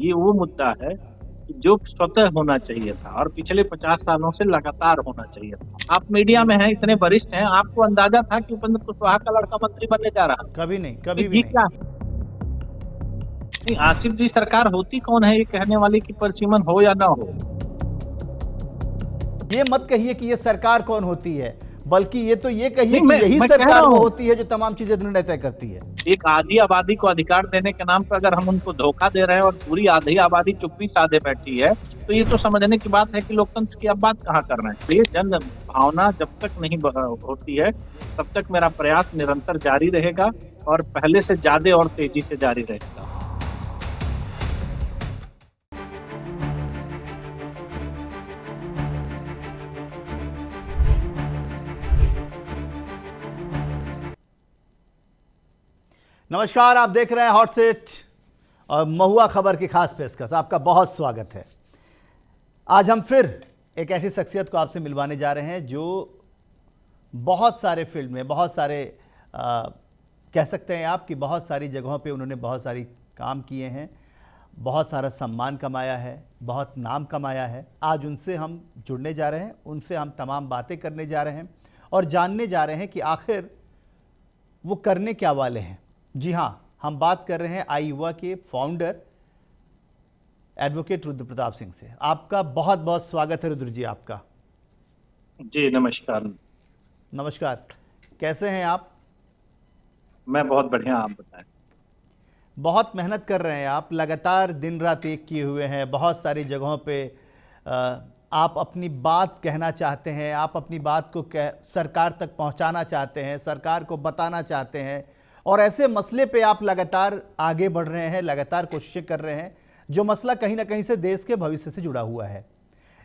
ये वो मुद्दा है जो स्वतः होना चाहिए था और पिछले 50 सालों से लगातार होना चाहिए था। आप मीडिया में हैं, इतने वरिष्ठ हैं, आपको अंदाजा था कि उपेंद्र कुशवाहा का लड़का मंत्री बनने जा रहा है? कभी नहीं, तो कभी भी ये नहीं। क्या है? नहीं, आसिफ जी सरकार होती कौन है ये कहने वाली कि परसिमन हो या ना हो? ये मत कहिए कि ये सरकार कौन होती है, बल्कि ये तो ये कहिए नहीं, कि यही मैं कह रहा सरकार वो हूँ, होती है जो तमाम चीजें निर्णय तय करती है। एक आधी आबादी को अधिकार देने के नाम पर अगर हम उनको धोखा दे रहे हैं और पूरी आधी आबादी चुप्पी साधे बैठी है, तो ये तो समझने की बात है कि लोकतंत्र की अब बात कहाँ कर रहे हैं। तो ये जन भावना जब तक नहीं होती है, तब तक मेरा प्रयास निरंतर जारी रहेगा और पहले से ज्यादा और तेजी से जारी रहेगा। नमस्कार, आप देख रहे हैं हॉट सीट और महुआ खबर की खास पेशकश। आपका बहुत स्वागत है। आज हम फिर एक ऐसी शख्सियत को आपसे मिलवाने जा रहे हैं जो बहुत सारे फील्ड में, बहुत सारे कह सकते हैं आप कि बहुत सारी जगहों पे उन्होंने बहुत सारी काम किए हैं, बहुत सारा सम्मान कमाया है, बहुत नाम कमाया है। आज उनसे हम जुड़ने जा रहे हैं, उनसे हम तमाम बातें करने जा रहे हैं और जानने जा रहे हैं कि आखिर वो करने क्या वाले हैं। जी हाँ, हम बात कर रहे हैं आई युवा के फाउंडर एडवोकेट रुद्र प्रताप सिंह से। आपका बहुत बहुत स्वागत है रुद्र जी। आपका जी नमस्कार। नमस्कार, कैसे हैं आप? मैं बहुत बढ़िया, आप बताएं। बहुत मेहनत कर रहे हैं आप, लगातार दिन रात एक किए हुए हैं। बहुत सारी जगहों पे आप अपनी बात कहना चाहते हैं, आप अपनी बात को सरकार तक पहुंचाना चाहते हैं, सरकार को बताना चाहते हैं और ऐसे मसले पे आप लगातार आगे बढ़ रहे हैं, लगातार कोशिशें कर रहे हैं, जो मसला कहीं ना कहीं से देश के भविष्य से जुड़ा हुआ है।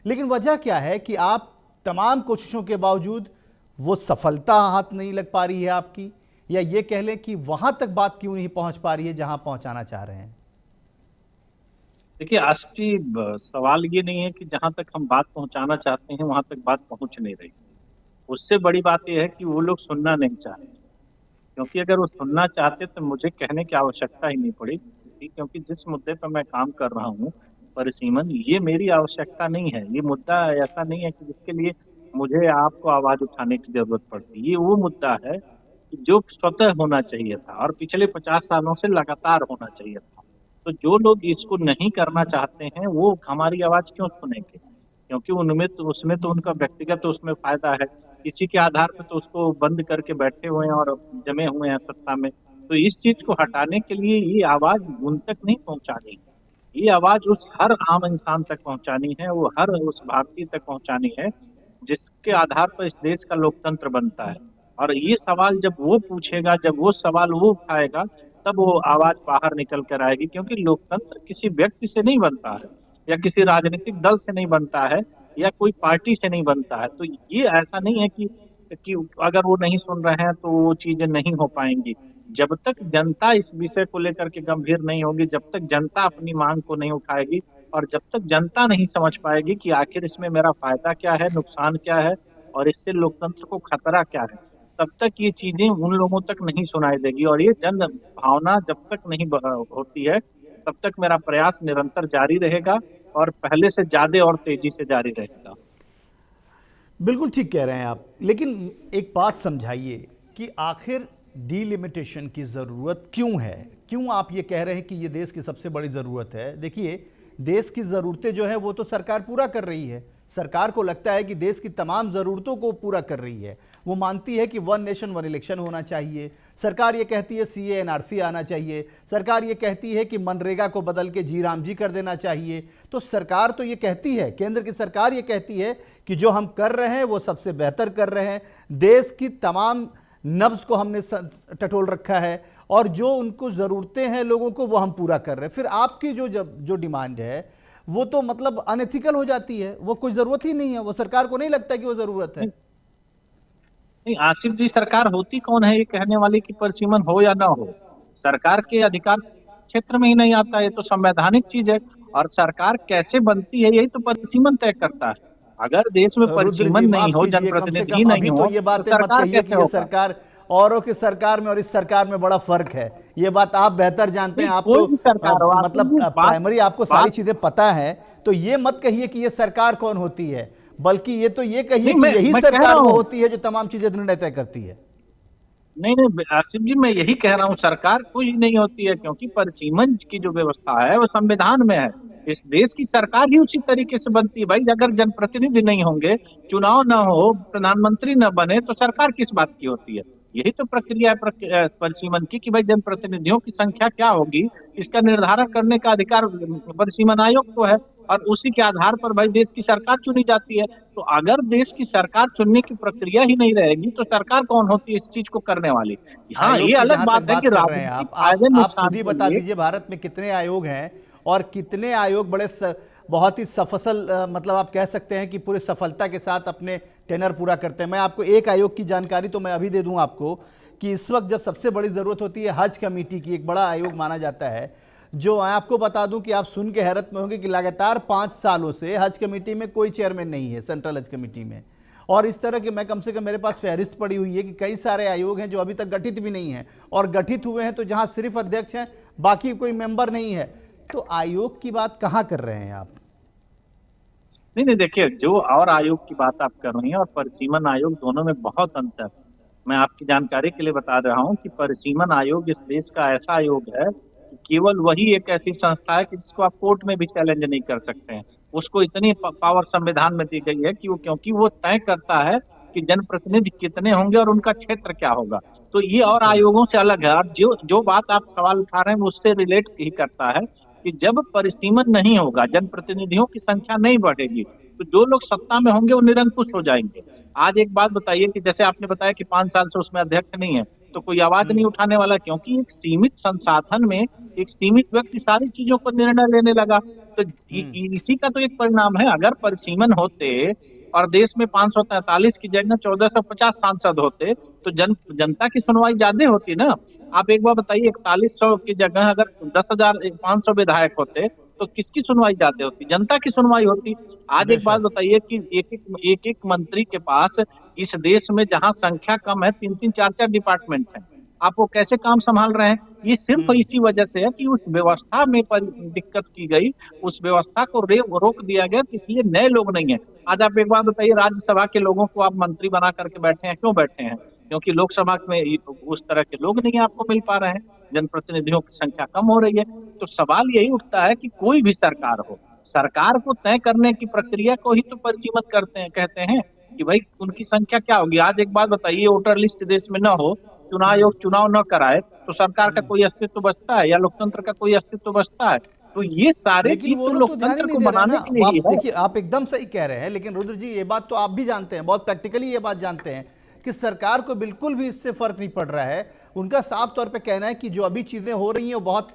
लेकिन वजह क्या है कि आप तमाम कोशिशों के बावजूद वो सफलता हाथ नहीं लग पा रही है आपकी, या ये कह लें कि वहां तक बात क्यों नहीं पहुंच पा रही है जहां पहुंचाना चाह रहे हैं? देखिए आसिफ जी, सवाल ये नहीं है कि जहां तक हम बात पहुंचाना चाहते हैं वहां तक बात पहुंच नहीं रही। उससे बड़ी बात यह है कि वो लोग सुनना नहीं चाहते, क्योंकि अगर वो सुनना चाहते तो मुझे कहने की आवश्यकता ही नहीं पड़ी, क्योंकि जिस मुद्दे पर मैं काम कर रहा हूँ परिसीमन, ये मेरी आवश्यकता नहीं है। ये मुद्दा ऐसा नहीं है कि जिसके लिए मुझे आपको आवाज उठाने की जरूरत पड़ती। ये वो मुद्दा है कि जो स्वतः होना चाहिए था और पिछले 50 सालों से लगातार होना चाहिए था। तो जो लोग इसको नहीं करना चाहते हैं वो हमारी आवाज क्यों सुनेंगे? क्योंकि उनमें तो उसमें तो उनका व्यक्तिगत उसमें फायदा है, इसी के आधार पे तो उसको बंद करके बैठे हुए हैं और जमे हुए हैं सत्ता में। तो इस चीज को हटाने के लिए ये आवाज उन तक नहीं पहुंचानी, ये आवाज उस हर आम इंसान तक पहुंचानी है, वो हर उस भारतीय तक पहुंचानी है जिसके आधार पर इस देश का लोकतंत्र बनता है। और ये सवाल जब वो पूछेगा, जब वो सवाल वो उठाएगा, तब वो आवाज बाहर निकल कर आएगी। क्योंकि लोकतंत्र किसी व्यक्ति से नहीं बनता है, या किसी राजनीतिक दल से नहीं बनता है, या कोई पार्टी से नहीं बनता है। तो ये ऐसा नहीं है कि अगर वो नहीं सुन रहे हैं तो वो चीजें नहीं हो पाएंगी। जब तक जनता इस विषय को लेकर के गंभीर नहीं होगी, जब तक जनता अपनी मांग को नहीं उठाएगी और जब तक जनता नहीं समझ पाएगी कि आखिर इसमें मेरा फायदा क्या है, नुकसान क्या है और इससे लोकतंत्र को खतरा क्या है, तब तक ये चीजें उन लोगों तक नहीं सुनाई देगी। और ये जन भावना जब तक नहीं होती है, तब तक मेरा प्रयास निरंतर जारी रहेगा और पहले से ज्यादा और तेजी से जारी रहेगा। बिल्कुल ठीक कह रहे हैं आप, लेकिन एक बात समझाइए कि आखिर डीलिमिटेशन की ज़रूरत क्यों है? क्यों आप ये कह रहे हैं कि ये देश की सबसे बड़ी ज़रूरत है? देखिए, देश की ज़रूरतें जो है वो तो सरकार पूरा कर रही है। सरकार को लगता है कि देश की तमाम ज़रूरतों को पूरा कर रही है। वो मानती है कि वन नेशन वन इलेक्शन होना चाहिए। सरकार ये कहती है सीए एनआरसी आना चाहिए। सरकार ये कहती है कि मनरेगा को बदल के जी राम जी कर देना चाहिए। तो सरकार तो ये कहती है, केंद्र की सरकार ये कहती है कि जो हम कर रहे हैं वो सबसे बेहतर कर रहे हैं, देश की तमाम नब्ज को हमने टटोल रखा है और जो उनको ज़रूरतें हैं लोगों को वो हम पूरा कर रहे हैं। फिर आपकी जो डिमांड है वो तो मतलब अनएथिकल हो जाती है, वो कोई ज़रूरत ही नहीं है, वो सरकार को नहीं लगता कि वो ज़रूरत है। नहीं, आसिफ जी सरकार होती कौन है ये कहने वाली कि परसिमन हो या ना हो? सरकार के अधिकार क्षेत्र में ही नहीं आता, ये तो संवैधानिक चीज है। और सरकार कैसे बनती है यही तो परसिमन तय करता है। अगर देश में रुद्र जी परसिमन नहीं माफ हो, कीजिए, कम से जनप्रतिनिधि कम नहीं अभी तो हो, ये तो बातें मत सरकार कहिए कि कैसे ये होगा? सरकार औरों की सरकार में और इस सरकार में बड़ा फर्क है। ये बात आप बेहतर जानते नहीं, हैं, आप कोई तो भी सरकार हो आसिफ मतलब जी, बात प्राइमरी आपको सारी बात चीजें पता है। तो ये मत कहिए कि ये सरकार कौन होती है, बल्कि ये कहिए नहीं, कि मैं यही मैं कह रहा सरकार वो हूँ। होती है जो तमाम चीजें निर्णय तय करती है। नहीं नहीं आसिफ जी, मैं यही कह रहा हूँ, सरकार कुछ नहीं होती है, क्योंकि परिसीमन की जो व्यवस्था है वो संविधान में है। इस देश की सरकार ही उसी तरीके से बनती है भाई। अगर जनप्रतिनिधि नहीं होंगे, चुनाव ना हो, प्रधानमंत्री न बने, तो सरकार किस बात की होती है? यही तो प्रक्रिया है परिसीमन की, कि भाई जनप्रतिनिधियों की संख्या क्या होगी, इसका निर्धारण करने का अधिकार परिसीमन आयोग को है। और उसी के आधार पर भाई देश की सरकार चुनी जाती है। तो अगर देश की सरकार चुनने की प्रक्रिया ही नहीं रहेगी, तो सरकार कौन होती है इस चीज को करने वाली? हाँ, ये आयोग की अलग जहां तक बात है कि बात कर रहे हैं राजनीतिक आप फायदे आप खुद नुकसान ही के बता लिए। दीजिए भारत में कितने आयोग हैं और कितने आयोग बहुत ही सफल, मतलब आप कह सकते हैं कि पूरी सफलता के साथ अपने टेनर पूरा करते हैं। मैं आपको एक आयोग की जानकारी तो मैं अभी दे दूं आपको, कि इस वक्त जब सबसे बड़ी ज़रूरत होती है हज कमेटी की, एक बड़ा आयोग माना जाता है, जो मैं आपको बता दूं कि आप सुन के हैरत में होंगे कि लगातार 5 सालों से हज कमेटी में कोई चेयरमैन नहीं है, सेंट्रल हज कमेटी में। और इस तरह के मैं कम से कम मेरे पास फहरिस्त पड़ी हुई है कि कई सारे आयोग हैं जो अभी तक गठित भी नहीं हैं, और गठित हुए हैं तो जहां सिर्फ अध्यक्ष हैं, बाकी कोई मेंबर नहीं है। तो आयोग की बात कहां कर रहे हैं आप? नहीं नहीं, देखिए, जो और आयोग की बात आप कर रही हैं और परिसीमन आयोग, दोनों में बहुत अंतर है। मैं आपकी जानकारी के लिए बता रहा हूँ कि परिसीमन आयोग इस देश का ऐसा आयोग है कि केवल वही एक ऐसी संस्था है कि जिसको आप कोर्ट में भी चैलेंज नहीं कर सकते हैं। उसको इतनी पावर संविधान में दी गई है कि वो, क्योंकि वो तय करता है कि जनप्रतिनिधि कितने होंगे और उनका क्षेत्र क्या होगा। तो ये और बिल्कुल। आयोगों से अलग है। और जो जो बात आप सवाल उठा रहे हैं, वो उससे रिलेट ही करता है कि जब परिसीमन नहीं होगा, जनप्रतिनिधियों की संख्या नहीं बढ़ेगी, तो जो लोग सत्ता में होंगे वो निरंकुश हो जाएंगे। आज एक बात बताइए कि जैसे आपने बताया कि 5 साल से उसमें अध्यक्ष नहीं है, तो कोई आवाज नहीं उठाने वाला, क्योंकि एक सीमित संसाधन में एक सीमित व्यक्ति सारी चीजों पर निर्णय लेने लगा। तो इसी का तो एक परिणाम है। अगर परिसीमन होते और देश में 543 की जगह 1450 सांसद होते, तो जनता की सुनवाई ज्यादा होती ना। आप एक बार बताइए, 4100 की जगह अगर 10,500 विधायक होते, तो किसकी सुनवाई ज्यादा होती? जनता की सुनवाई होती। आज एक बात बेशक। बताइए कि एक एक मंत्री के पास इस देश में जहां संख्या कम है, तीन तीन चार चार डिपार्टमेंट है। आप वो कैसे काम संभाल रहे हैं? ये सिर्फ इसी वजह से है कि उस व्यवस्था में दिक्कत की गई, उस व्यवस्था को रोक दिया गया, इसलिए नए लोग नहीं है। आज आप एक बात बताइए, राज्यसभा के लोगों को आप मंत्री बना करके बैठे हैं, क्यों बैठे हैं? क्योंकि लोकसभा में उस तरह के लोग नहीं आपको मिल पा रहे हैं, जनप्रतिनिधियों की संख्या कम हो रही है। तो सवाल यही उठता है कि कोई भी सरकार हो, सरकार को तय करने की प्रक्रिया को ही तो परिसीमित करते हैं, कहते हैं कि भाई उनकी संख्या क्या होगी। आज एक बात बताइए, वोटर लिस्ट देश में न हो, चुनाव आयोग चुनाव न कराए, तो सरकार का कोई अस्तित्व बचता है या लोकतंत्र का कोई अस्तित्व बचता है? तो ये सारे लेकिन चीज वो तो लोग तो ध्यान ही लोकतंत्र नहीं को दे रहे हैं ना। बनाने के लिए ही आप है। देखिए, आप एकदम सही कह रहे हैं, लेकिन रुद्र जी ये बात तो आप भी जानते हैं, बहुत प्रैक्टिकली ये बात जानते हैं कि सरकार को बिल्कुल भी इससे फर्क नहीं पड़ रहा है। उनका साफ तौर पे कहना है कि जो अभी चीज़ें हो रही हैं वो बहुत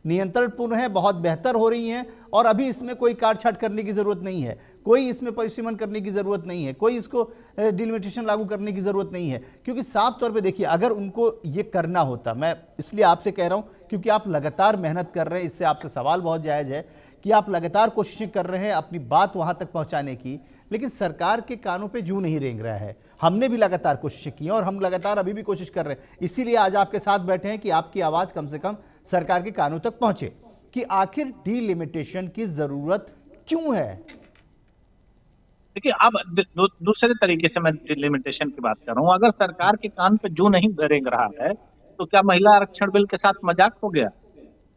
नियंत्रणपूर्ण है, बहुत बेहतर हो रही हैं, और अभी इसमें कोई काटछाट करने की ज़रूरत नहीं है, कोई इसमें परिसीमन करने की ज़रूरत नहीं है, कोई इसको डिलिमिटेशन लागू करने की ज़रूरत नहीं है। क्योंकि साफ तौर पे देखिए, अगर उनको ये करना होता, मैं इसलिए आपसे कह रहा हूँ क्योंकि आप लगातार मेहनत कर रहे हैं, इससे आपसे सवाल बहुत जायज़ है कि आप लगातार कोशिशें कर रहे हैं अपनी बात वहाँ तक पहुँचाने की, लेकिन सरकार के कानों पे जूं नहीं रेंग रहा है। हमने भी लगातार कोशिशें की हैं और हम लगातार अभी भी कोशिश कर रहे हैं, इसीलिए आज आपके साथ बैठे हैं कि आपकी आवाज़ कम से कम सरकार के कानों तक पहुंचे कि आखिर डीलिमिटेशन की ज़रूरत क्यों है। देखिए, अब दूसरे तरीके से मैं लिमिटेशन की बात कर रहा हूँ। अगर सरकार के कान पे जू नहीं रेंग रहा है, तो क्या महिला आरक्षण बिल के साथ मजाक हो गया?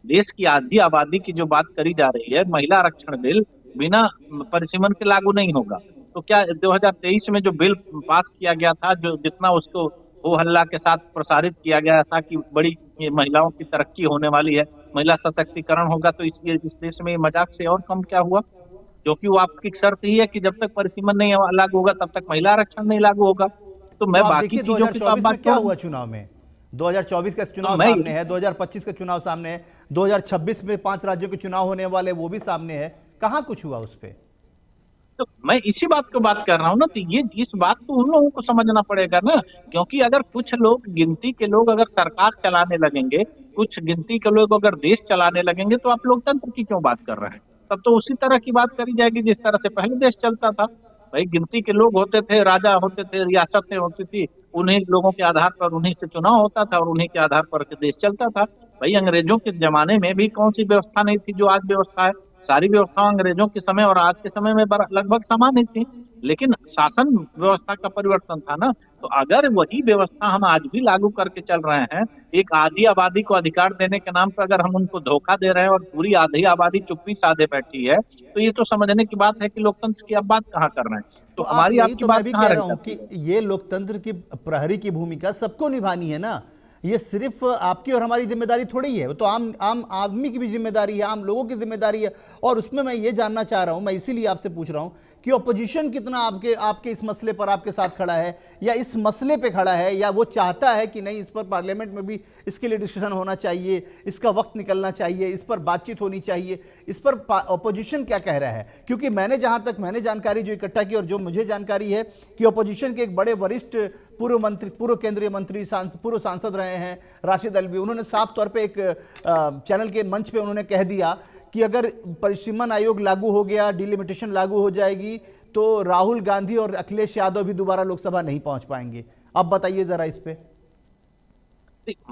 देश की आधी आबादी की जो बात करी जा रही है, महिला आरक्षण बिल बिना परिसीमन के लागू नहीं होगा। तो क्या 2023 में जो बिल पास किया गया था, जो जितना उसको हो हल्ला के साथ प्रसारित किया गया था कि बड़ी ये महिलाओं की तरक्की होने वाली है, महिला सशक्तिकरण होगा, तो इस देश में ये मजाक से और कम क्या हुआ? क्योंकि वो आपकी शर्त ही है कि जब तक परिसीमन नहीं लागू होगा, तब तक महिला आरक्षण नहीं लागू होगा। तो तो मैं आप बाकी देखिए चीजों की तो आप 2024 में बात क्या छोड़ हुआ दें। चुनाव में। 2024 का तो चुनाव मैं सामने है, 2025 का चुनाव सामने है, 2026 में 5 राज्यों के चुनाव होने वाले वो भी सामने है। कहां कुछ हुआ उस पे? तो मैं इसी बात को बात कर रहा हूँ ना। तो ये इस बात को उन लोगों को समझना पड़ेगा ना। क्योंकि अगर कुछ लोग, गिनती के लोग अगर सरकार चलाने लगेंगे, कुछ गिनती के लोग अगर देश चलाने लगेंगे, तो आप लोकतंत्र की क्यों बात कर रहे हैं? तब तो उसी तरह की बात करी जाएगी जिस तरह से पहले देश चलता था। भाई गिनती के लोग होते थे, राजा होते थे, रियासतें होती थी, उन्हीं लोगों के आधार पर उन्हीं से चुनाव होता था और उन्हीं के आधार पर के देश चलता था। भाई अंग्रेजों के जमाने में भी कौन सी व्यवस्था नहीं थी जो आज व्यवस्था है। सारी व्यवस्था अंग्रेजों के समय और आज के समय में लगभग समान ही थी, लेकिन शासन व्यवस्था का परिवर्तन था ना। तो अगर वही व्यवस्था हम आज भी लागू करके चल रहे हैं, एक आधी आबादी को अधिकार देने के नाम पर अगर हम उनको धोखा दे रहे हैं और पूरी आधी आबादी चुप्पी साधे बैठी है, तो ये तो समझने की बात है कि लोकतंत्र की अब बात कहाँ कर रहे हैं। तो तो आप हमारी यही आपकी तो बात मैं भी कहाँ कह रह रहा हूं जाती कि है। ये लोकतंत्र की प्रहरी की भूमिका सबको निभानी है ना। ये सिर्फ आपकी और हमारी जिम्मेदारी थोड़ी है, वो तो आम आम आदमी की भी जिम्मेदारी है, आम लोगों की जिम्मेदारी है। और उसमें मैं ये जानना चाह रहा हूं, मैं इसीलिए आपसे पूछ रहा हूं कि ऑपोजिशन कितना आपके आपके इस मसले पर आपके साथ खड़ा है, या इस मसले पे खड़ा है, या वो चाहता है कि नहीं इस पर पार्लियामेंट में भी इसके लिए डिस्कशन होना चाहिए, इसका वक्त निकलना चाहिए, इस पर बातचीत होनी चाहिए। इस पर ऑपोजिशन क्या कह रहा है? क्योंकि मैंने जानकारी जो इकट्ठा की और जो मुझे जानकारी है कि ऑपोजिशन के एक बड़े वरिष्ठ पूर्व मंत्री, पूर्व केंद्रीय मंत्री, पूर्व सांसद रहे हैं राशिद अल्वी, उन्होंने साफ तौर पे एक चैनल के मंच पे उन्होंने कह दिया कि अगर परिसीमन आयोग लागू हो गया, डिलिमिटेशन लागू हो जाएगी, तो राहुल गांधी और अखिलेश यादव भी दोबारा लोकसभा नहीं पहुंच पाएंगे। अब बताइए जरा इस पे।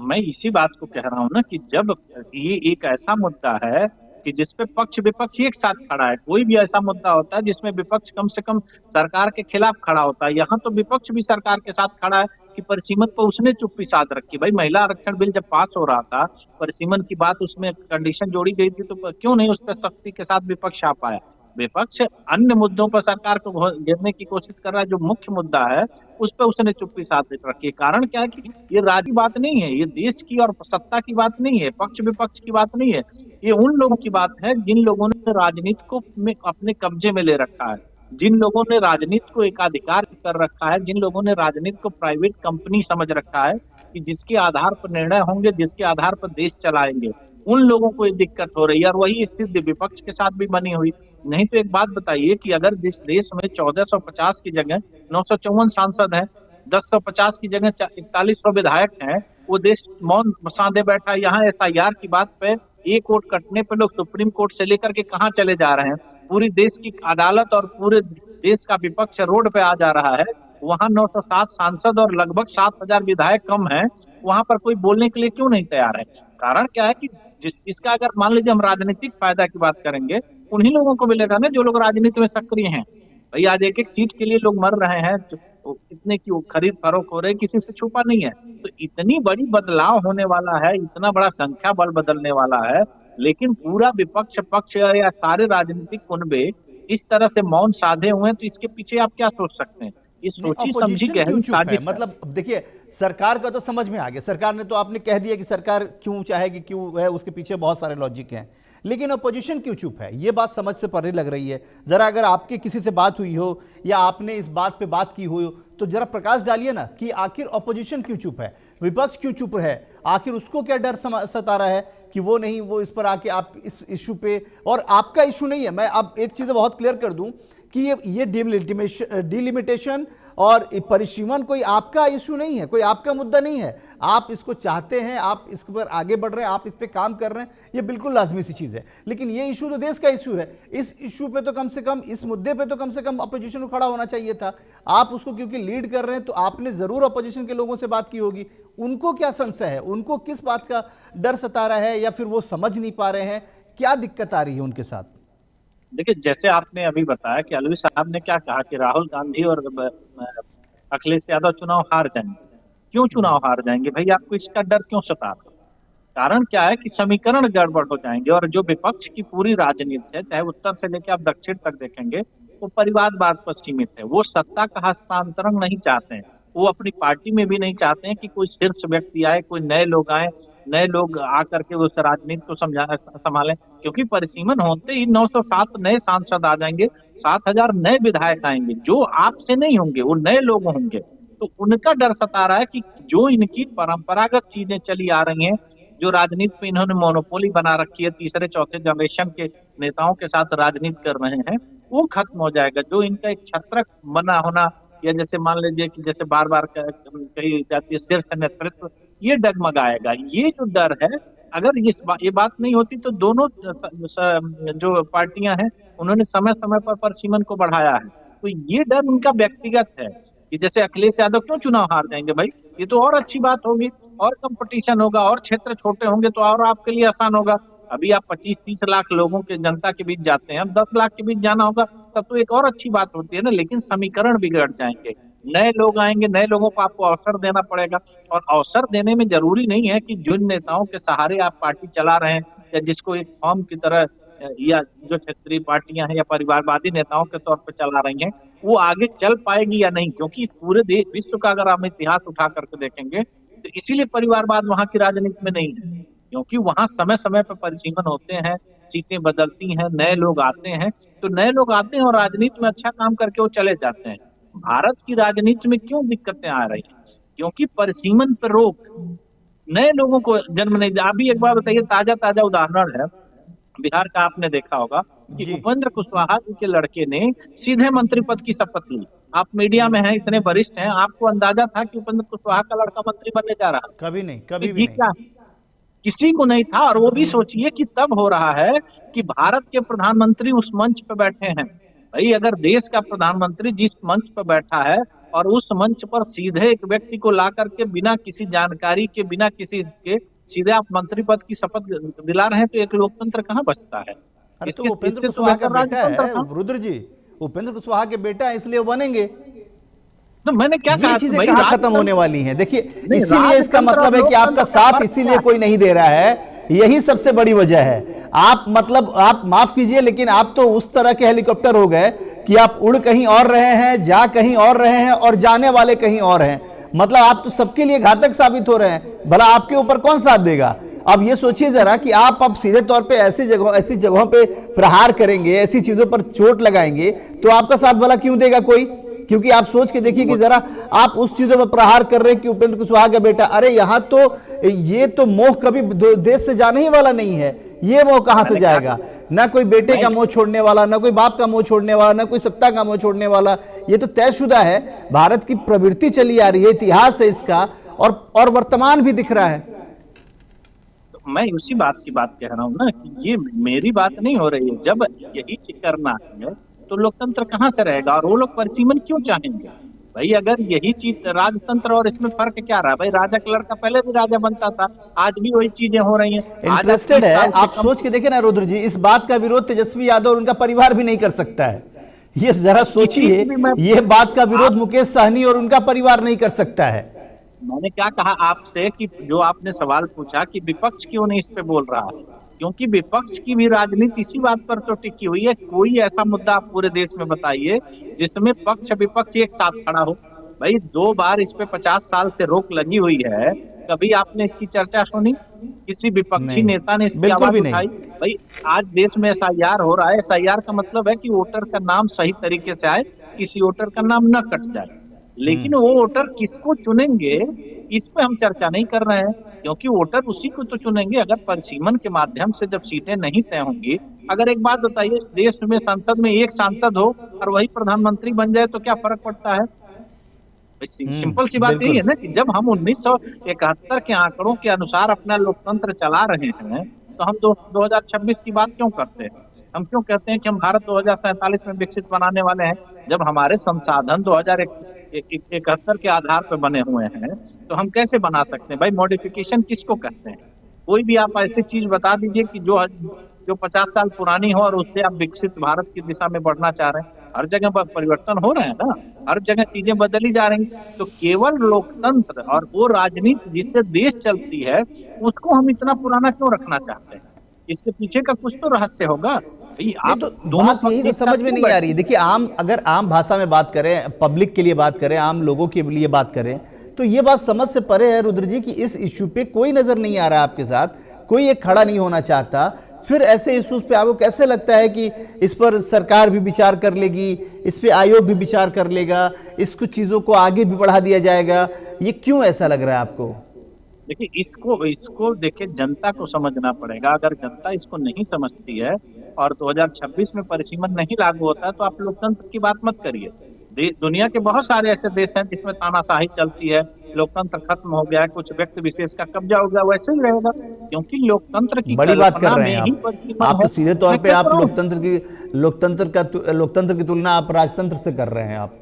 मैं इसी बात को कह रहा हूं ना कि जब ये एक ऐसा मुद्दा है कि जिसपे पक्ष विपक्ष एक साथ खड़ा है, कोई भी ऐसा मुद्दा होता है जिसमें विपक्ष कम से कम सरकार के खिलाफ खड़ा होता है, यहाँ तो विपक्ष भी सरकार के साथ खड़ा है कि परिसीमन पर उसने चुप्पी साध रखी। भाई महिला आरक्षण बिल जब पास हो रहा था, परिसीमन की बात उसमें कंडीशन जोड़ी गई थी, तो क्यों नहीं उस पर सख्ती के साथ विपक्ष आ पाया। विपक्ष अन्य मुद्दों पर सरकार को घेरने की कोशिश कर रहा है, जो मुख्य मुद्दा है उस पर उसने चुप्पी साध रखी है। कारण क्या है कि ये राजनीति बात नहीं है, ये देश की और सत्ता की बात नहीं है, पक्ष विपक्ष की बात नहीं है। ये उन लोगों की बात है जिन लोगों ने राजनीति को में अपने कब्जे में ले रखा है, जिन लोगों ने राजनीति को एकाधिकार कर रखा है, जिन लोगों ने राजनीति को प्राइवेट कंपनी समझ रखा है कि जिसके आधार पर निर्णय होंगे, जिसके आधार पर देश चलाएंगे, उन लोगों को ये दिक्कत हो रही है। और वही स्थिति विपक्ष के साथ भी बनी हुई। नहीं तो एक बात बताइए कि अगर जिस देश में 1450 की जगह 954 सांसद हैं, 1050 की जगह 4100 विधायक हैं, वो देश मौन साधे बैठा है। यहाँ एसआईआर की बात पे एक वोट कटने पे लोग सुप्रीम कोर्ट से लेकर के कहाँ चले जा रहे हैं। पूरी देश की अदालत और पूरे देश का विपक्ष रोड पे आ जा रहा है। वहां 907 सांसद और लगभग 7000 विधायक कम हैं, वहां पर कोई बोलने के लिए क्यों नहीं तैयार है? कारण क्या है कि जिस इसका अगर मान लीजिए हम राजनीतिक फायदा की बात करेंगे, उन्हीं लोगों को मिलेगा ना जो लोग राजनीति में सक्रिय हैं। भाई आज एक एक सीट के लिए लोग मर रहे हैं, कितने की खरीद फरोख्त हो रही है, किसी से छुपा नहीं है। तो इतनी बड़ी बदलाव होने वाला है, इतना बड़ा संख्या बल बदलने वाला है, लेकिन पूरा विपक्ष पक्ष या सारे राजनीतिक कुनबे इस तरह से मौन साधे हुए हैं। तो इसके पीछे आप क्या सोच सकते हैं? ये नहीं, सोची समझी ऑपोजिशन क्यों गहरी चुप है? साजिश है। मतलब देखिए, सरकार का तो समझ में आ गया, सरकार ने तो आपने कह दिया कि सरकार क्यों चाहेगी, क्यों है, उसके पीछे बहुत सारे लॉजिक हैं। लेकिन ऑपोजिशन क्यों चुप है, ये बात समझ से परे लग रही है। जरा अगर आपकी किसी से बात हुई हो या आपने इस बात पे बात की हो, तो जरा प्रकाश डालिए ना कि आखिर ऑपोजिशन क्यों चुप है, विपक्ष क्यों चुप है, आखिर उसको क्या डर सता रहा है कि वो नहीं, वो इस पर आके आप इस इशू पे, और आपका इशू नहीं है। मैं अब एक चीज़ बहुत क्लियर कर दूं कि ये डिलिमिटेशन और परिसीमन कोई आपका इशू नहीं है, कोई आपका मुद्दा नहीं है। आप इसको चाहते हैं, आप इस पर आगे बढ़ रहे हैं, आप इस पे काम कर रहे हैं, ये बिल्कुल लाजमी सी चीज़ है। लेकिन ये इशू तो देश का इशू है। इस इशू पे तो कम से कम, इस मुद्दे पे तो कम से कम अपोजिशन को खड़ा होना चाहिए था। आप उसको क्योंकि लीड कर रहे हैं, तो आपने ज़रूर अपोजिशन के लोगों से बात की होगी। उनको क्या संशय है, उनको किस बात का डर सता रहा है, या फिर वो समझ नहीं पा रहे हैं, क्या दिक्कत आ रही है उनके साथ? देखिए, जैसे आपने अभी बताया कि अलवी साहब ने क्या कहा कि राहुल गांधी और अखिलेश यादव चुनाव हार जाएंगे। क्यों चुनाव हार जाएंगे भाई? आपको इसका डर क्यों सता रहा है? कारण क्या है कि समीकरण गड़बड़ हो जाएंगे। और जो विपक्ष की पूरी राजनीति है, चाहे उत्तर से लेकर आप दक्षिण तक देखेंगे, वो परिवारवाद पर सीमित है। वो सत्ता का हस्तांतरण नहीं चाहते हैं। वो अपनी पार्टी में भी नहीं चाहते हैं कि कोई शीर्ष व्यक्ति आए, कोई नए लोग आए, नए लोग आकर के उस राजनीति को संभालें। क्योंकि परिसीमन होते ही 907 नए सांसद आ जाएंगे, 7000 नए विधायक आएंगे, जो आपसे नहीं होंगे, वो नए लोग होंगे। तो उनका डर सता रहा है कि जो इनकी परंपरागत चीजें चली आ रही हैं, जो राजनीति पे इन्होंने मोनोपोली बना रखी है, तीसरे चौथे जनरेशन के नेताओं के साथ राजनीति कर रहे हैं, वो खत्म हो जाएगा। जो इनका एक छत्रक बना होना, या जैसे मान लीजिए कि जैसे बार बार कही जाती है शीर्ष नेतृत्व, ये डगमगाएगा। ये जो डर है, अगर ये बात नहीं होती तो दोनों जो पार्टियां हैं, उन्होंने समय समय पर सीमन को बढ़ाया है। तो ये डर उनका व्यक्तिगत है। कि जैसे अखिलेश यादव क्यों चुनाव हार जाएंगे भाई? ये तो और अच्छी बात होगी, और कंपटीशन होगा, और क्षेत्र छोटे होंगे तो और आपके लिए आसान होगा। अभी आप 25-30 लाख लोगों के जनता के बीच जाते हैं, अब 10 लाख के बीच जाना होगा, तब तो एक और अच्छी बात होती है ना। लेकिन समीकरण बिगड़ जाएंगे, नए लोग आएंगे, नए लोगों को आपको अवसर देना पड़ेगा। और अवसर देने में जरूरी नहीं है कि जिन नेताओं के सहारे आप पार्टी चला रहे हैं, या जिसको एक फॉर्म की तरह या जो क्षेत्रीय पार्टियां हैं या परिवारवादी नेताओं के तौर पर चला रही हैं, वो आगे चल पाएगी या नहीं। क्योंकि पूरे देश विश्व का अगर हम इतिहास उठा करके देखेंगे, तो इसीलिए परिवारवाद वहां की राजनीति में नहीं है, क्योंकि वहां समय समय पर परिसीमन होते हैं, सीटें बदलती हैं, नए लोग आते हैं। तो नए लोग आते हैं और राजनीति में अच्छा काम करके वो चले जाते हैं। भारत की राजनीति में क्यों दिक्कतें आ रही हैं? क्योंकि परिसीमन पर रोक, नए लोगों को जन्म नहीं दिया। अभी एक बार बताइए, ताजा ताजा उदाहरण है बिहार का, आपने देखा होगा कि जी। उपेंद्र कुशवाहा जी के लड़के ने सीधे मंत्री पद की शपथ ली। आप मीडिया में हैं, इतने वरिष्ठ हैं, आपको अंदाजा था कि उपेंद्र कुशवाहा का लड़का मंत्री बनने जा रहा है? कभी नहीं, तो कभी भी ये नहीं। क्या है? किसी को नहीं था। और वो भी सोचिए कि तब हो रहा है कि भारत के प्रधानमंत्री उस मंच पर बैठे हैं। भाई, अगर देश का प्रधानमंत्री जिस मंच पर बैठा है और उस मंच पर सीधे एक व्यक्ति को ला करके बिना किसी जानकारी के, बिना किसी के, सीधे आप मंत्री पद की शपथ दिला रहे हैं, तो एक लोकतंत्र कहाँ बचता है? अरे तो इसके उपेंद्र इससे तो कुशवाहा का बेहतर बेटा राजतंत्र है था। रुद्र जी, उपेंद्र कुशवाहा के बेटा है, इसलिए वो बनेंगे। तो मैंने क्या ये कहा कि चीजें भाई कहाँ खत्म होने राजतंत्र, वाली हैं? देखिए, नहीं, इसीलिए इसका राजतंत्र मतलब और है कि आपका लोकतंत्र का साथ फर्क क्या इसीलिए है? कोई नहीं दे रहा है, यही सबसे बड़ी वजह है। आप मतलब आप माफ कीजिए, लेकिन आप तो उस तरह के हेलीकॉप्टर हो गए कि आप उड़ कहीं और रहे हैं, जा कहीं और रहे हैं, और जाने वाले कहीं और हैं। मतलब आप तो सबके लिए घातक साबित हो रहे हैं। भला आपके ऊपर कौन साथ देगा? अब ये सोचिए जरा कि आप अब सीधे तौर पे ऐसी जगहों पे प्रहार करेंगे, ऐसी चीजों पर चोट लगाएंगे, तो आपका साथ भला क्यों देगा कोई? क्योंकि आप सोच के देखिए कि जरा आप उस चीजों पर प्रहार कर रहे हैं कि उपेंद्र कुशवाहा का बेटा, अरे यहां तो ये तो मोह कभी देश से जाने ही वाला नहीं है। ये मोह कहां से जाएगा? ना कोई बेटे का मोह छोड़ने वाला, ना कोई बाप का मोह छोड़ने वाला, ना कोई सत्ता का मोह छोड़ने वाला। ये तो तयशुदा है, भारत की प्रवृत्ति चली आ रही है, इतिहास है इसका, और वर्तमान भी दिख रहा है। मैं उसी बात की बात कह रहा हूँ ना, कि ये मेरी बात नहीं हो रही है। जब यही चीज करना है तो लोकतंत्र कहाँ से रहेगा? और वो लोग परिसीमन क्यों चाहेंगे? भाई, अगर यही चीज राजतंत्र और इसमें फर्क क्या रहा? भाई, राजा का लड़का पहले भी राजा बनता था, आज भी वही चीजें हो रही हैं। आज आप इंटरेस्टेड 30 है। साल से आप कम। सोच के देखें ना रुद्र जी, इस बात का विरोध तेजस्वी यादव और उनका परिवार भी नहीं कर सकता है। ये जरा इसी सोचिए, की भी मैं ये बात का विरोध आप मुकेश सहनी और उनका परिवार नहीं कर सकता है। मैंने क्या कहा आपसे कि जो आपने सवाल पूछा कि विपक्ष क्यों नहीं इस पे बोल रहा है, क्योंकि विपक्ष की भी राजनीति इसी बात पर तो टिकी हुई है। कोई ऐसा मुद्दा आप पूरे देश में बताइए जिसमें पक्ष विपक्ष एक साथ खड़ा हो। भाई, 2 बार इस पे 50 साल से रोक लगी हुई है, कभी आपने इसकी चर्चा सुनी? किसी विपक्षी नहीं, नेता ने इसकी बिल्कुल आवाज भी नहीं। उठाई? भाई, आज देश में एसआईआर हो रहा है। एसआईआर का मतलब है कि वोटर का नाम सही तरीके से आए, किसी वोटर का नाम न कट जाए। लेकिन वो वोटर किसको चुनेंगे, इस पे हम चर्चा नहीं कर रहे हैं, क्योंकि वोटर उसी को तो चुनेंगे अगर परिसीमन के माध्यम से जब सीटें नहीं तय होंगी। अगर एक बात बताइए, इस देश में संसद में एक सांसद हो और वही प्रधानमंत्री बन जाए तो क्या फर्क पड़ता है? सिंपल सी बात यही बिल्कुल। है ना, कि जब हम 1971 के आंकड़ों के अनुसार अपना लोकतंत्र चला रहे हैं, तो हम 2026 की बात क्यों करते हैं? हम क्यों कहते हैं कि हम भारत 2047 में विकसित बनाने वाले हैं, जब हमारे संसाधन 2071 के आधार पर बने हुए हैं? तो हम कैसे बना सकते हैं? भाई, मॉडिफिकेशन किसको कहते हैं? कोई भी आप ऐसी चीज बता दीजिए कि जो 50 साल पुरानी हो और उससे आप विकसित भारत की दिशा में बढ़ना चाह रहे हैं। हर जगह परिवर्तन हो रहे हैं ना, हर जगह चीजें बदली जा रही हैं। तो केवल लोकतंत्र और वो राजनीति जिससे देश चलती है, उसको हम इतना पुराना क्यों रखना चाहते हैं? इसके पीछे का कुछ तो रहस्य होगा। भाई, नहीं आप तो दोनों बात पक्ष यही तो एक साथ समझ में क्यों नहीं आ बैठे? रही। देखिए, अगर आम भाषा में बात करें, पब्लिक के लिए बात करें, आम लोगों के लिए बात करें, तो ये बात समझ से परे है रुद्र जी कि इस इश्यू पे कोई नजर नहीं आ रहा आपके साथ, कोई एक खड़ा नहीं होना चाहता। फिर ऐसे इश्यूज पे आपको कैसे लगता है कि इस पर सरकार भी विचार कर लेगी, इस पे आयोग भी विचार कर लेगा, इस कुछ चीजों को आगे भी बढ़ा दिया जाएगा? ये क्यों ऐसा लग रहा है आपको? देखिए, इसको देखिए, जनता को समझना पड़ेगा। अगर जनता इसको नहीं समझती है और 2026 में परिसीमन नहीं लागू होता है, तो आप लोकतंत्र की बात मत करिए। दुनिया के बहुत सारे ऐसे देश हैं जिसमें तानाशाही चलती है, लोकतंत्र खत्म हो गया है, कुछ व्यक्ति विशेष का कब्जा हो गया, वैसे ही रहेगा, क्योंकि लोकतंत्र की बड़ी बात कर कल्पना रहे में हैं ही आप। परिसीमन आप है। तो सीधे तौर मैं पे क्या आप कर रहा हूँ? लोकतंत्र की तुलना आप राजतंत्र से कर रहे हैं आप।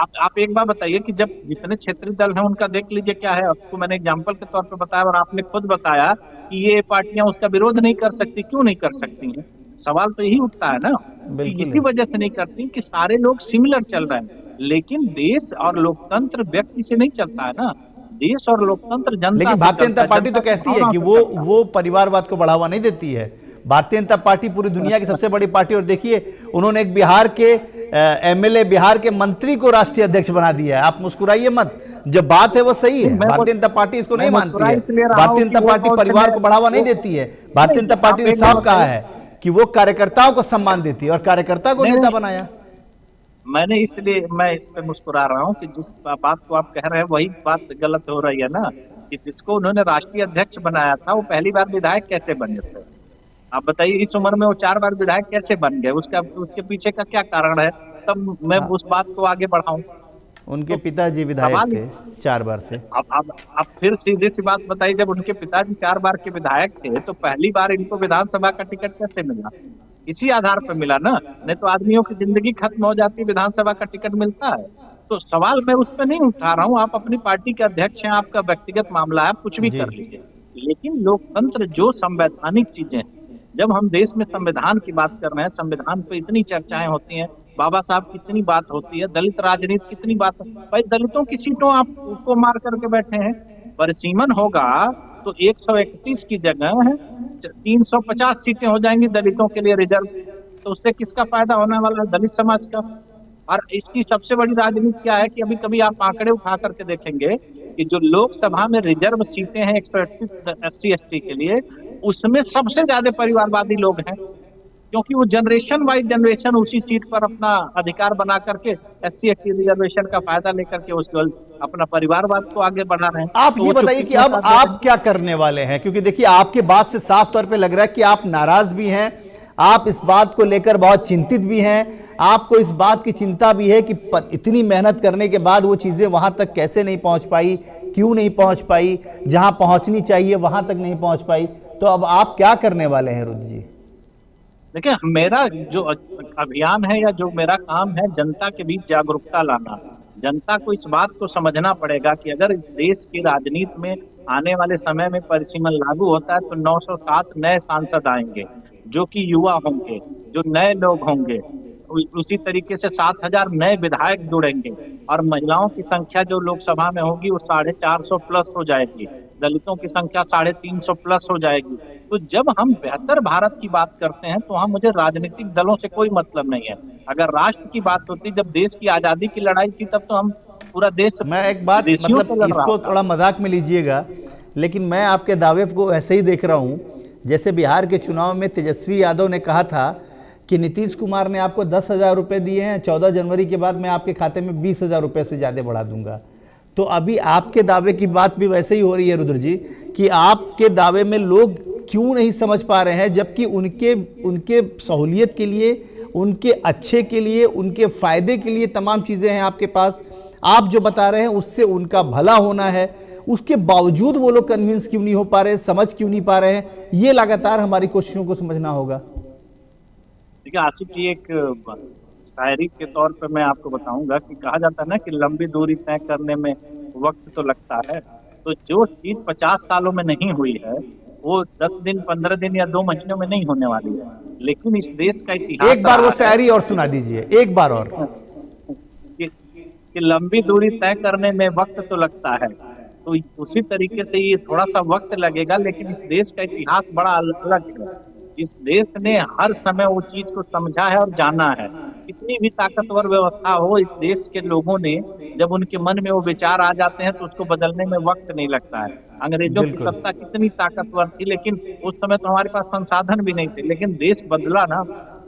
आप एक बार बताइए कि जब जितने क्षेत्रीय दल हैं उनका देख लीजिए क्या है। आपको मैंने एग्जाम्पल के तौर पे बताया और आपने खुद बताया कि ये पार्टियां उसका विरोध नहीं कर सकती। क्यों नहीं कर सकती हैं? सवाल तो यही उठता है ना कि बिल्कुल इसी है। वजह से नहीं करती कि सारे लोग सिमिलर चल रहे हैं। लेकिन देश और लोकतंत्र व्यक्ति से नहीं चलता है ना। देश और लोकतंत्र जनता लेकिन से भारतीय चलता जनता है, पार्टी जनता तो की कहती है भावनाओं कि से वो चलता है। वो परिवारवाद को बढ़ावा नहीं देती है। भारतीय जनता पार्टी पूरी दुनिया की सबसे बड़ी पार्टी, और देखिए उन्होंने एक बिहार के एमएलए, बिहार के मंत्री को राष्ट्रीय अध्यक्ष बना दिया है। आप मुस्कुराइए मत, जब बात है वो सही नहीं, है। भारतीय जनता पार्टी इसको मैं नहीं मानती मुस्कुरा है। इसलिए रहा हूँ भारतीय कि जनता वो पार्टी कौन से परिवार को बढ़ावा नहीं वो देती है। भारतीय जनता नहीं, पार्टी आप ने एक बार साफ कहा बताइए। है कि वो कार्यकर्ताओं को सम्मान देती है और कार्यकर्ता को नहीं नेता नहीं, बनाया। मैंने इसलिए मैं इस पे मुस्कुरा रहा हूँ कि जिस बात को आप कह रहे हैं वही बात गलत हो रही है ना। कि जिसको उन्होंने राष्ट्रीय अध्यक्ष बनाया था वो पहली बार विधायक कैसे बने थे? आप बताइए, इस उम्र में वो 4 बार विधायक कैसे बन गए? उसका उसके पीछे का क्या कारण है? तब मैं हाँ, उस बात को आगे बढ़ाऊं। उनके तो पिताजी विधायक सवाल, थे 4 बार से। अब फिर सीधी सी बात बताइए, जब उनके पिताजी 4 बार के विधायक थे तो पहली बार इनको विधानसभा का टिकट कैसे मिला? इसी आधार पर मिला ना। नहीं तो आदमियों की जिंदगी खत्म हो जाती, विधानसभा का टिकट मिलता है। तो सवाल मैं उस पर नहीं उठा रहा हूँ। आप अपनी पार्टी के अध्यक्ष हैं, आपका व्यक्तिगत मामला है, आप कुछ भी जी। कर लीजिए। लेकिन लोकतंत्र जो संवैधानिक चीजें हैं, जब हम देश में संविधान की बात कर रहे हैं, संविधान पे इतनी चर्चाएं होती हैं, बाबा साहब की इतनी बात होती है, दलित राजनीति कितनी बात है। भाई दलितों की सीटों आप को मार करके बैठे हैं। परिसीमन होगा तो 131 की जगह है 350 सीटें हो जाएंगी दलितों के लिए रिजर्व। तो उससे किसका फायदा होने वाला है? दलित समाज का। और इसकी सबसे बड़ी राजनीति क्या है कि अभी कभी आप आंकड़े उठा करके देखेंगे कि जो लोकसभा में रिजर्व सीटें हैं 131 SC ST के लिए, उसमें सबसे ज्यादा परिवारवादी लोग हैं। क्योंकि वो जनरेशन बाई जनरेशन उसी सीट पर अपना अधिकार बना करके SC ST रिजर्वेशन का फायदा लेकर के उसको अपना परिवारवाद को आगे बढ़ा रहे हैं। आप तो ये वो बताइए चुप्पी कि क्यों अब साथ दे रहे आप हैं? क्या करने वाले हैं, क्योंकि देखिए आपके बात से साफ तौर पे लग रहा है कि आप नाराज भी हैं, आप इस बात को लेकर बहुत चिंतित भी हैं। आपको इस बात की चिंता भी है कि इतनी मेहनत करने के बाद वो चीजें वहां तक कैसे नहीं पहुंच पाई, क्यों नहीं पहुंच पाई, जहां पहुंचनी चाहिए वहां तक नहीं पहुंच पाई। तो अब आप क्या करने वाले हैं रुद्र जी? देखिए, मेरा जो अभियान है या जो मेरा काम है, जनता के बीच जागरूकता लाना। जनता को इस बात को समझना पड़ेगा कि अगर इस देश की राजनीति में आने वाले समय में परिसीमन लागू होता है तो 907 नए सांसद आएंगे जो कि युवा होंगे, जो नए लोग होंगे। उसी तरीके से 7,000 नए विधायक जुड़ेंगे और महिलाओं की संख्या जो लोकसभा में होगी वो 450 प्लस हो जाएगी। दलितों की संख्या 350 प्लस हो जाएगी। तो जब हम बेहतर भारत की बात करते हैं तो मुझे राजनीतिक दलों से कोई मतलब नहीं है। अगर राष्ट्र की बात होती, जब देश की आजादी की लड़ाई थी, तब तो हम पूरा देश मैं एक बात, विदेशियों से मतलब लड़ रहा इसको था। थोड़ा मजाक में लीजिएगा, लेकिन मैं आपके दावे को ऐसे ही देख रहा हूं जैसे बिहार के चुनाव में तेजस्वी यादव ने कहा था कि नीतीश कुमार ने आपको 10,000 रुपये दिए हैं, 14 जनवरी के बाद मैं आपके खाते में 20,000 रुपये से ज़्यादा बढ़ा दूंगा। तो अभी आपके दावे की बात भी वैसे ही हो रही है रुद्र जी, कि आपके दावे में लोग क्यों नहीं समझ पा रहे हैं, जबकि उनके उनके सहूलियत के लिए, उनके अच्छे के लिए, उनके फ़ायदे के लिए तमाम चीज़ें हैं आपके पास। आप जो बता रहे हैं उससे उनका भला होना है, उसके बावजूद वो लोग कन्विंस क्यों नहीं हो पा रहे, समझ क्यों नहीं पा रहे हैं? ये लगातार हमारी कोशिशों को समझना होगा। देखिए आसिफ जी, एक शायरी के तौर पे मैं आपको बताऊंगा कि कहा जाता है ना कि लंबी दूरी तय करने में वक्त तो लगता है। तो जो चीज 50 सालों में नहीं हुई है वो 10 दिन, 15 दिन या 2 महीनों में नहीं होने वाली है। लेकिन इस देश का इतिहास एक बार वो रहा है शायरी और सुना दीजिए, एक बार और। कि लंबी दूरी तय करने में वक्त तो लगता है। तो उसी तरीके से ये थोड़ा सा वक्त लगेगा, लेकिन इस देश का इतिहास बड़ा अलग है। इस देश ने हर समय वो चीज को समझा है और जाना है। कितनी भी ताकतवर व्यवस्था हो, इस देश के लोगों ने जब उनके मन में वो विचार आ जाते हैं तो उसको बदलने में वक्त नहीं लगता है। अंग्रेजों की बिल्कुल। सत्ता कितनी ताकतवर थी, लेकिन उस समय तो हमारे पास संसाधन भी नहीं थे, लेकिन देश बदला ना।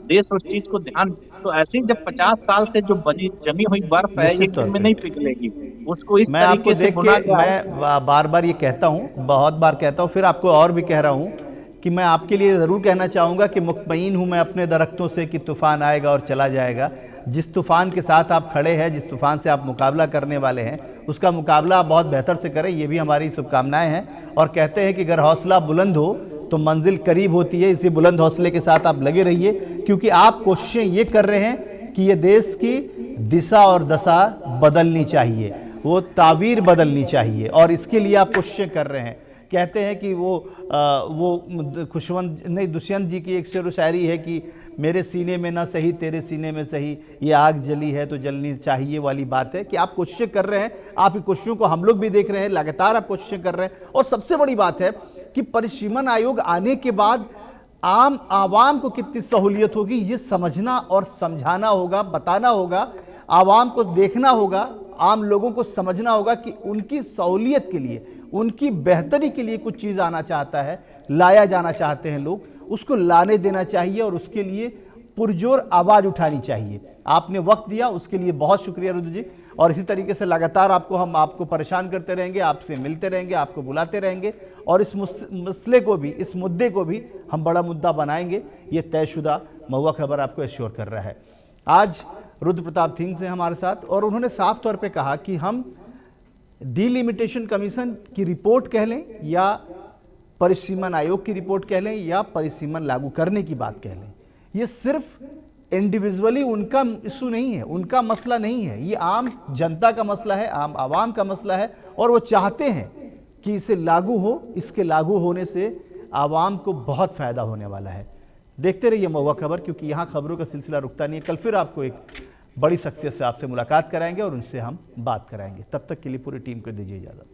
देश उस चीज को ध्यान, तो ऐसे ही जब 50 साल से जो बनी जमी हुई बर्फ है निश्चित एक तौर दिन में पे नहीं पिघलेगी। उसको इस मैं आपको तरीके से देख बुना के, गया है। मैं बार बार ये कहता हूँ, बहुत बार कहता हूँ, फिर आपको और भी कह रहा हूँ कि मैं आपके लिए ज़रूर कहना चाहूँगा कि मुतमईन हूँ मैं अपने दरख्तों से कि तूफ़ान आएगा और चला जाएगा। जिस तूफ़ान के साथ आप खड़े हैं, जिस तूफ़ान से आप मुकाबला करने वाले हैं, उसका मुकाबला आप बहुत बेहतर से करें, ये भी हमारी शुभकामनाएं हैं। और कहते हैं कि अगर हौसला बुलंद हो तो मंजिल करीब होती है। इसी बुलंद हौसले के साथ आप लगे रहिए, क्योंकि आप कोशिशें ये कर रहे हैं कि ये देश की दिशा और दशा बदलनी चाहिए, वो ताबीर बदलनी चाहिए, और इसके लिए आप कोशिशें कर रहे हैं। कहते हैं कि वो खुशवंत नहीं, दुष्यंत जी की एक शेर व शायरी है कि मेरे सीने में ना सही तेरे सीने में सही, ये आग जली है तो जलनी चाहिए वाली बात है कि आप कोशिशें कर रहे हैं। आपकी कोशिशों को हम लोग भी देख रहे हैं, लगातार आप कोशिशें कर रहे हैं। और सबसे बड़ी बात है कि परिसीमन आयोग आने के बाद आम आवाम को कितनी सहूलियत होगी, ये समझना और समझाना होगा, बताना होगा, आवाम को देखना होगा, आम लोगों को समझना होगा कि उनकी सहूलियत के लिए, उनकी बेहतरी के लिए कुछ चीज़ आना चाहता है, लाया जाना चाहते हैं लोग, उसको लाने देना चाहिए और उसके लिए पुरजोर आवाज़ उठानी चाहिए। आपने वक्त दिया, उसके लिए बहुत शुक्रिया रुद्र जी। और इसी तरीके से लगातार हम आपको परेशान करते रहेंगे, आपसे मिलते रहेंगे, आपको बुलाते रहेंगे, और इस मसले को भी, इस मुद्दे को भी हम बड़ा मुद्दा बनाएंगे, ये तयशुदा महुआ खबर आपको एश्योर कर रहा है। आज रुद्र प्रताप सिंह से हमारे साथ, और उन्होंने साफ तौर पे कहा कि हम डिलिमिटेशन कमीशन की रिपोर्ट कह लें या परिसीमन आयोग की रिपोर्ट कह लें या परिसीमन लागू करने की बात कह लें, ये सिर्फ इंडिविजुअली उनका इशू नहीं है, उनका मसला नहीं है, ये आम जनता का मसला है, आम आवाम का मसला है, और वो चाहते हैं कि इसे लागू हो। इसके लागू होने से आवाम को बहुत फ़ायदा होने वाला है। देखते रहिए महुआ खबर, क्योंकि यहाँ खबरों का सिलसिला रुकता नहीं है। कल फिर आपको एक बड़ी शख्सियत से आपसे मुलाकात कराएंगे और उनसे हम बात कराएंगे। तब तक के लिए पूरी टीम को दीजिए इजाज़त।